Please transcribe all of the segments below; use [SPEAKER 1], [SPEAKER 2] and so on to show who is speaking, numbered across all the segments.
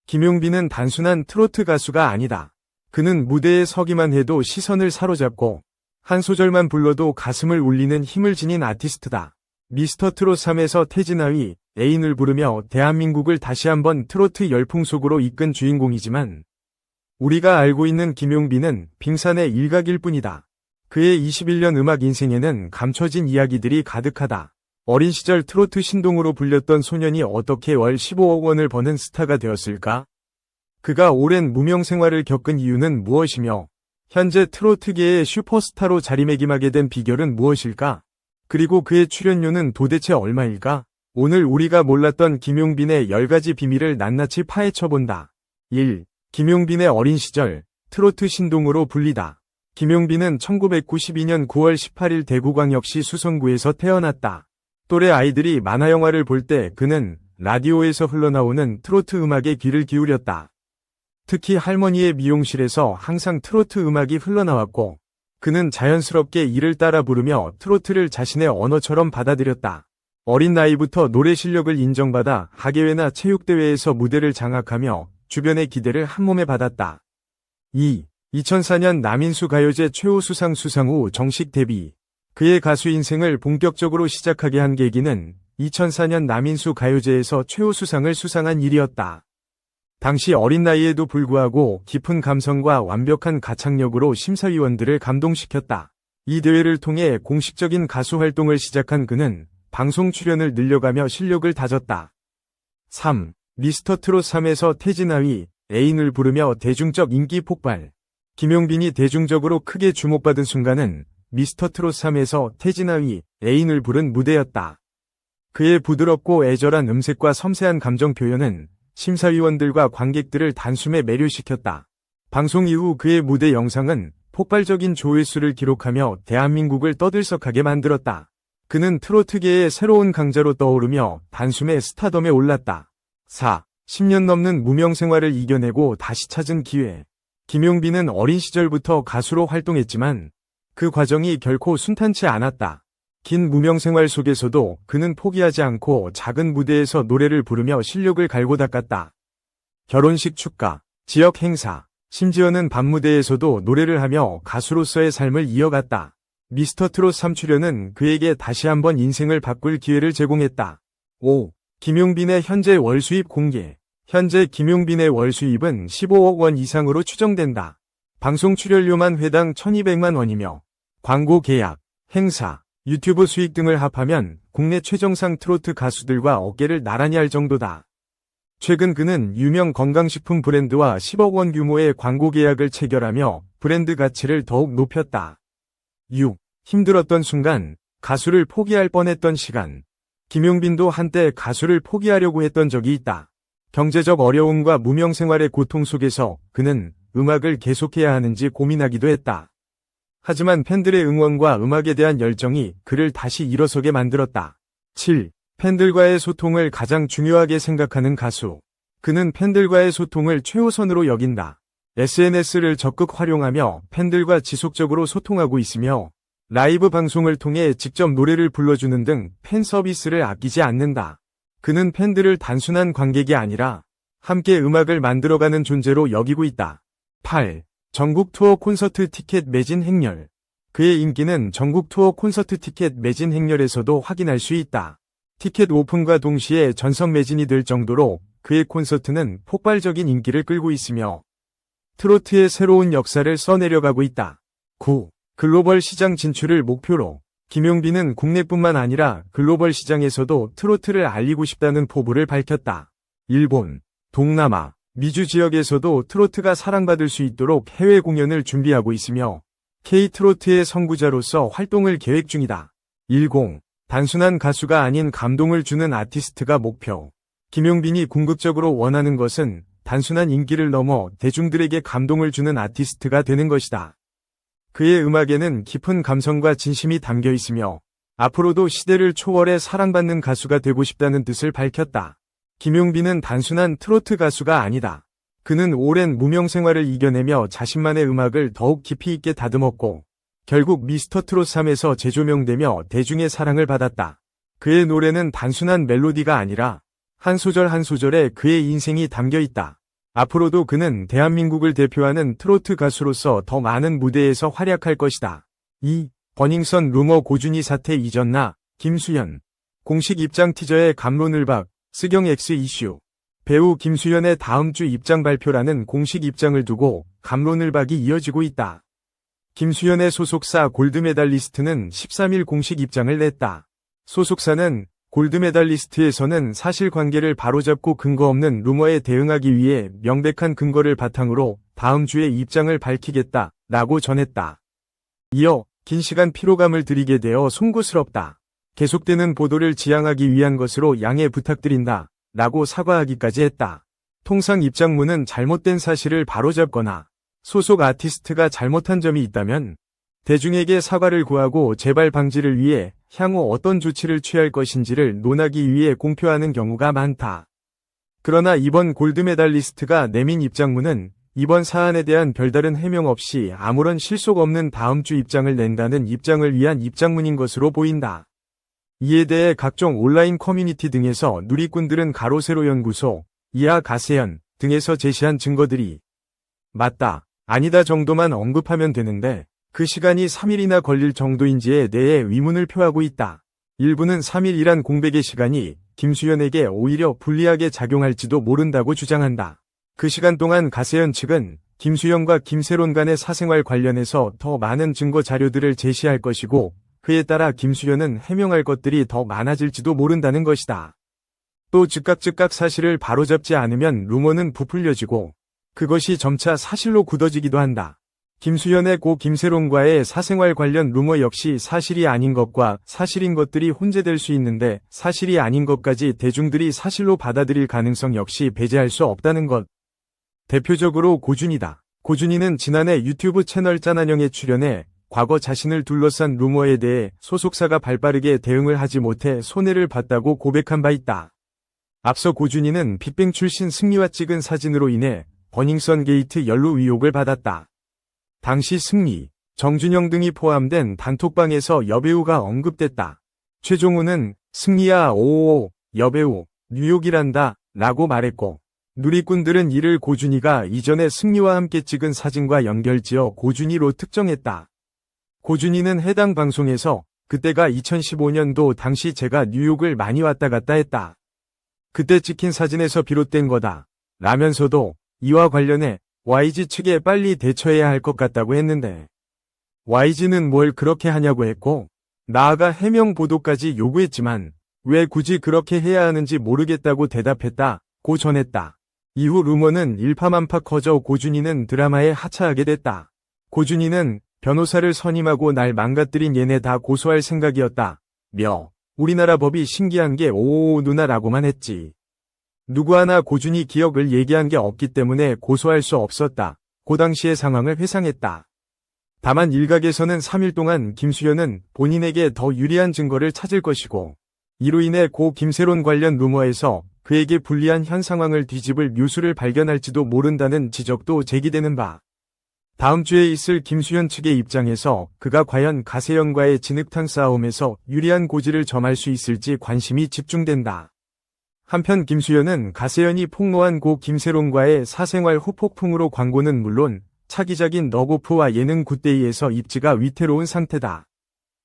[SPEAKER 1] 김용빈은 단순한 트로트 가수가 아니다. 그는 무대에 서기만 해도 시선을 사로잡고 한 소절만 불러도 가슴을 울리는 힘을 지닌 아티스트다. 미스터 트롯 3에서 태진아의 애인을 부르며 대한민국을 다시 한번 트로트 열풍 속으로 이끈 주인공이지만 우리가 알고 있는 김용빈은 빙산의 일각일 뿐이다. 그의 21년 음악 인생에는 감춰진 이야기들이 가득하다. 어린 시절 트로트 신동으로 불렸던 소년이 어떻게 월 15억 원을 버는 스타가 되었을까? 그가 오랜 무명 생활을 겪은 이유는 무엇이며 현재 트로트계의 슈퍼스타로 자리매김하게 된 비결은 무엇일까? 그리고 그의 출연료는 도대체 얼마일까? 오늘 우리가 몰랐던 김용빈의 10가지 비밀을 낱낱이 파헤쳐본다. 1. 김용빈의 어린 시절, 트로트 신동으로 불리다. 김용빈은 1992년 9월 18일 대구광역시 수성구에서 태어났다. 또래 아이들이 만화영화를 볼 때 그는 라디오에서 흘러나오는 트로트 음악에 귀를 기울였다. 특히 할머니의 미용실에서 항상 트로트 음악이 흘러나왔고 그는 자연스럽게 이를 따라 부르며 트로트를 자신의 언어처럼 받아들였다. 어린 나이부터 노래 실력을 인정받아 학예회나 체육대회에서 무대를 장악하며 주변의 기대를 한몸에 받았다. 2. 2004년 남인수 가요제 최우수상 수상 후 정식 데뷔. 그의 가수 인생을 본격적으로 시작하게 한 계기는 2004년 남인수 가요제에서 최우수상을 수상한 일이었다. 당시 어린 나이에도 불구하고 깊은 감성과 완벽한 가창력으로 심사위원들을 감동시켰다. 이 대회를 통해 공식적인 가수 활동을 시작한 그는 방송 출연을 늘려가며 실력을 다졌다. 3. 미스터 트롯 3에서 태진아의 애인을 부르며 대중적 인기 폭발. 김용빈이 대중적으로 크게 주목받은 순간은 미스터 트롯 3에서 태진아의 애인을 부른 무대였다. 그의 부드럽고 애절한 음색과 섬세한 감정 표현은 심사위원들과 관객들을 단숨에 매료시켰다. 방송 이후 그의 무대 영상은 폭발적인 조회수를 기록하며 대한민국을 떠들썩하게 만들었다. 그는 트로트계의 새로운 강자로 떠오르며 단숨에 스타덤에 올랐다. 4. 10년 넘는 무명 생활을 이겨내고 다시 찾은 기회. 김용빈은 어린 시절부터 가수로 활동했지만 그 과정이 결코 순탄치 않았다. 긴 무명 생활 속에서도 그는 포기하지 않고 작은 무대에서 노래를 부르며 실력을 갈고 닦았다. 결혼식 축가, 지역 행사, 심지어는 밤무대에서도 노래를 하며 가수로서의 삶을 이어갔다. 미스터 트롯 3 출연은 그에게 다시 한번 인생을 바꿀 기회를 제공했다. 5. 김용빈의 현재 월 수입 공개. 현재 김용빈의 월 수입은 15억 원 이상으로 추정된다. 방송 출연료만 회당 1200만 원이며 광고 계약, 행사, 유튜브 수익 등을 합하면 국내 최정상 트로트 가수들과 어깨를 나란히 할 정도다. 최근 그는 유명 건강식품 브랜드와 10억 원 규모의 광고 계약을 체결하며 브랜드 가치를 더욱 높였다. 6. 힘들었던 순간, 가수를 포기할 뻔했던 시간. 김용빈도 한때 가수를 포기하려고 했던 적이 있다. 경제적 어려움과 무명 생활의 고통 속에서 그는 음악을 계속해야 하는지 고민하기도 했다. 하지만 팬들의 응원과 음악에 대한 열정이 그를 다시 일어서게 만들었다. 7. 팬들과의 소통을 가장 중요하게 생각하는 가수. 그는 팬들과의 소통을 최우선으로 여긴다. SNS를 적극 활용하며 팬들과 지속적으로 소통하고 있으며 라이브 방송을 통해 직접 노래를 불러주는 등 팬 서비스를 아끼지 않는다. 그는 팬들을 단순한 관객이 아니라 함께 음악을 만들어가는 존재로 여기고 있다. 8. 전국 투어 콘서트 티켓 매진 행렬. 그의 인기는 전국 투어 콘서트 티켓 매진 행렬에서도 확인할 수 있다. 티켓 오픈과 동시에 전석 매진이 될 정도로 그의 콘서트는 폭발적인 인기를 끌고 있으며 트로트의 새로운 역사를 써내려가고 있다. 9. 글로벌 시장 진출을 목표로. 김용빈은 국내뿐만 아니라 글로벌 시장에서도 트로트를 알리고 싶다는 포부를 밝혔다. 일본, 동남아, 미주 지역에서도 트로트가 사랑받을 수 있도록 해외 공연을 준비하고 있으며 K-트로트의 선구자로서 활동을 계획 중이다. 10. 단순한 가수가 아닌 감동을 주는 아티스트가 목표. 김용빈이 궁극적으로 원하는 것은 단순한 인기를 넘어 대중들에게 감동을 주는 아티스트가 되는 것이다. 그의 음악에는 깊은 감성과 진심이 담겨 있으며 앞으로도 시대를 초월해 사랑받는 가수가 되고 싶다는 뜻을 밝혔다. 김용빈은 단순한 트로트 가수가 아니다. 그는 오랜 무명 생활을 이겨내며 자신만의 음악을 더욱 깊이 있게 다듬었고 결국 미스터 트롯 3에서 재조명되며 대중의 사랑을 받았다. 그의 노래는 단순한 멜로디가 아니라 한 소절 한 소절에 그의 인생이 담겨 있다. 앞으로도 그는 대한민국을 대표하는 트로트 가수로서 더 많은 무대에서 활약할 것이다. 2. 버닝썬 루머 고준희 사태 이전나 김수현. 공식 입장 티저의 갑론을박, 스경 X 이슈. 배우 김수현의 다음 주 입장 발표라는 공식 입장을 두고 갑론을박이 이어지고 있다. 김수현의 소속사 골드메달리스트는 13일 공식 입장을 냈다. 소속사는 골드메달리스트에서는 사실관계를 바로잡고 근거 없는 루머에 대응하기 위해 명백한 근거를 바탕으로 다음 주에 입장을 밝히겠다 라고 전했다. 이어 긴 시간 피로감을 드리게 되어 송구스럽다. 계속되는 보도를 지양하기 위한 것으로 양해 부탁드린다 라고 사과하기까지 했다. 통상 입장문은 잘못된 사실을 바로잡거나 소속 아티스트가 잘못한 점이 있다면 대중에게 사과를 구하고 재발 방지를 위해 향후 어떤 조치를 취할 것인지를 논하기 위해 공표하는 경우가 많다. 그러나 이번 골드메달리스트가 내민 입장문은 이번 사안에 대한 별다른 해명 없이 아무런 실속 없는 다음 주 입장을 낸다는 입장을 위한 입장문인 것으로 보인다. 이에 대해 각종 온라인 커뮤니티 등에서 누리꾼들은 가로세로 연구소, 이하 가세현 등에서 제시한 증거들이 맞다, 아니다 정도만 언급하면 되는데 그 시간이 3일이나 걸릴 정도인지에 대해 의문을 표하고 있다. 일부는 3일이란 공백의 시간이 김수현에게 오히려 불리하게 작용할지도 모른다고 주장한다. 그 시간 동안 가세현 측은 김수현과 김세론 간의 사생활 관련해서 더 많은 증거 자료들을 제시할 것이고 그에 따라 김수현은 해명할 것들이 더 많아질지도 모른다는 것이다. 또 즉각 사실을 바로잡지 않으면 루머는 부풀려지고 그것이 점차 사실로 굳어지기도 한다. 김수현의 고 김세론과의 사생활 관련 루머 역시 사실이 아닌 것과 사실인 것들이 혼재될 수 있는데 사실이 아닌 것까지 대중들이 사실로 받아들일 가능성 역시 배제할 수 없다는 것. 대표적으로 고준희다. 고준희는 지난해 유튜브 채널 짠한영에 출연해 과거 자신을 둘러싼 루머에 대해 소속사가 발빠르게 대응을 하지 못해 손해를 봤다고 고백한 바 있다. 앞서 고준희는 빅뱅 출신 승리와 찍은 사진으로 인해 버닝썬 게이트 연루 의혹을 받았다. 당시 승리, 정준영 등이 포함된 단톡방에서 여배우가 언급됐다. 최종우는 승리야 오오오 여배우 뉴욕이란다 라고 말했고 누리꾼들은 이를 고준희가 이전에 승리와 함께 찍은 사진과 연결지어 고준희로 특정했다. 고준희는 해당 방송에서 그때가 2015년도 당시 제가 뉴욕을 많이 왔다 갔다 했다. 그때 찍힌 사진에서 비롯된 거다 라면서도 이와 관련해 YG 측에 빨리 대처해야 할 것 같다고 했는데 YG는 뭘 그렇게 하냐고 했고 나아가 해명 보도까지 요구했지만 왜 굳이 그렇게 해야 하는지 모르겠다고 대답했다고 전했다. 이후 루머는 일파만파 커져 고준희는 드라마에 하차하게 됐다. 고준희는 변호사를 선임하고 날 망가뜨린 얘네 다 고소할 생각이었다. 우리나라 법이 신기한 게 오오오 누나라고만 했지. 누구 하나 고준희 기억을 얘기한 게 없기 때문에 고소할 수 없었다. 그 당시의 상황을 회상했다. 다만 일각에서는 3일 동안 김수현은 본인에게 더 유리한 증거를 찾을 것이고 이로 인해 고 김세론 관련 루머에서 그에게 불리한 현 상황을 뒤집을 묘수를 발견할지도 모른다는 지적도 제기되는 바. 다음 주에 있을 김수현 측의 입장에서 그가 과연 가세현과의 진흙탕 싸움에서 유리한 고지를 점할 수 있을지 관심이 집중된다. 한편 김수현은 가세현이 폭로한 고 김세론과의 사생활 후폭풍으로 광고는 물론 차기작인 너고프와 예능 굿데이에서 입지가 위태로운 상태다.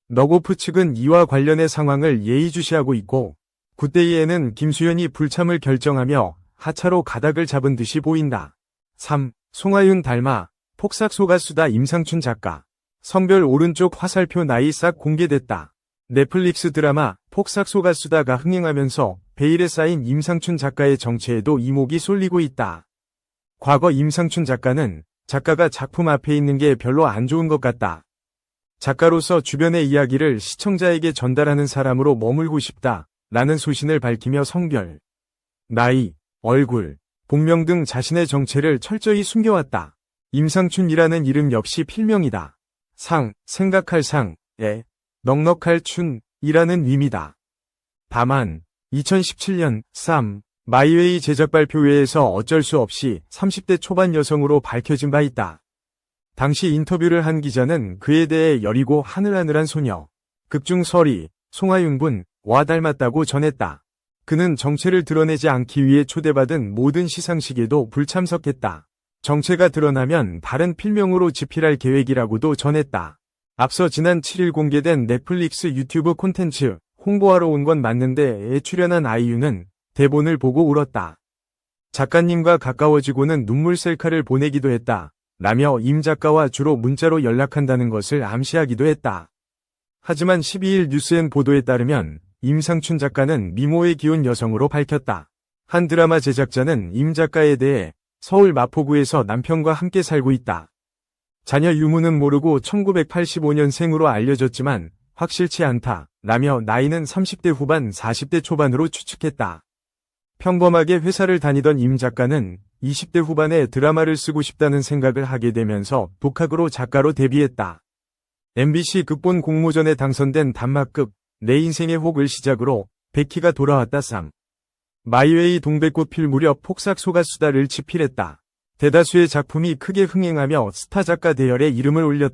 [SPEAKER 1] 너고프 측은 이와 관련의 상황을 예의주시하고 있고 굿데이에는 김수현이 불참을 결정하며 하차로 가닥을 잡은 듯이 보인다. 3. 송하윤 닮아 폭삭소가수다 임상춘 작가. 성별 오른쪽 화살표 나이 싹 공개됐다. 넷플릭스 드라마 폭삭소가수다가 흥행하면서 베일에 쌓인 임상춘 작가의 정체에도 이목이 쏠리고 있다. 과거 임상춘 작가는 작가가 작품 앞에 있는 게 별로 안 좋은 것 같다. 작가로서 주변의 이야기를 시청자에게 전달하는 사람으로 머물고 싶다. 라는 소신을 밝히며 성별, 나이, 얼굴, 본명 등 자신의 정체를 철저히 숨겨왔다. 임상춘이라는 이름 역시 필명이다. 생각할 상에 넉넉할 춘이라는 의미다. 다만 2017년 마이웨이 제작 발표회에서 어쩔 수 없이 30대 초반 여성으로 밝혀진 바 있다. 당시 인터뷰를 한 기자는 그에 대해 여리고 하늘하늘한 소녀, 극중 설이, 송하윤 군 와 닮았다고 전했다. 그는 정체를 드러내지 않기 위해 초대받은 모든 시상식에도 불참석했다. 정체가 드러나면 다른 필명으로 집필할 계획이라고도 전했다. 앞서 지난 7일 공개된 넷플릭스 유튜브 콘텐츠 홍보하러 온 건 맞는데에 출연한 아이유는 대본을 보고 울었다. 작가님과 가까워지고는 눈물 셀카를 보내기도 했다. 라며 임 작가와 주로 문자로 연락한다는 것을 암시하기도 했다. 하지만 12일 뉴스엔 보도에 따르면 임상춘 작가는 미모의 기운 여성으로 밝혔다. 한 드라마 제작자는 임 작가에 대해 서울 마포구에서 남편과 함께 살고 있다. 자녀 유무는 모르고 1985년생으로 알려졌지만 확실치 않다. 라며 나이는 30대 후반 40대 초반으로 추측했다. 평범하게 회사를 다니던 임 작가는 20대 후반에 드라마를 쓰고 싶다는 생각을 하게 되면서 독학으로 작가로 데뷔했다. MBC 극본 공모전에 당선된 단막극 내 인생의 혹을 시작으로 베키가 돌아왔다 쌈. 마이웨이 동백꽃 필 무렵 폭삭 소가수다를 집필했다. 대다수의 작품이 크게 흥행하며 스타 작가 대열에 이름을 올렸다.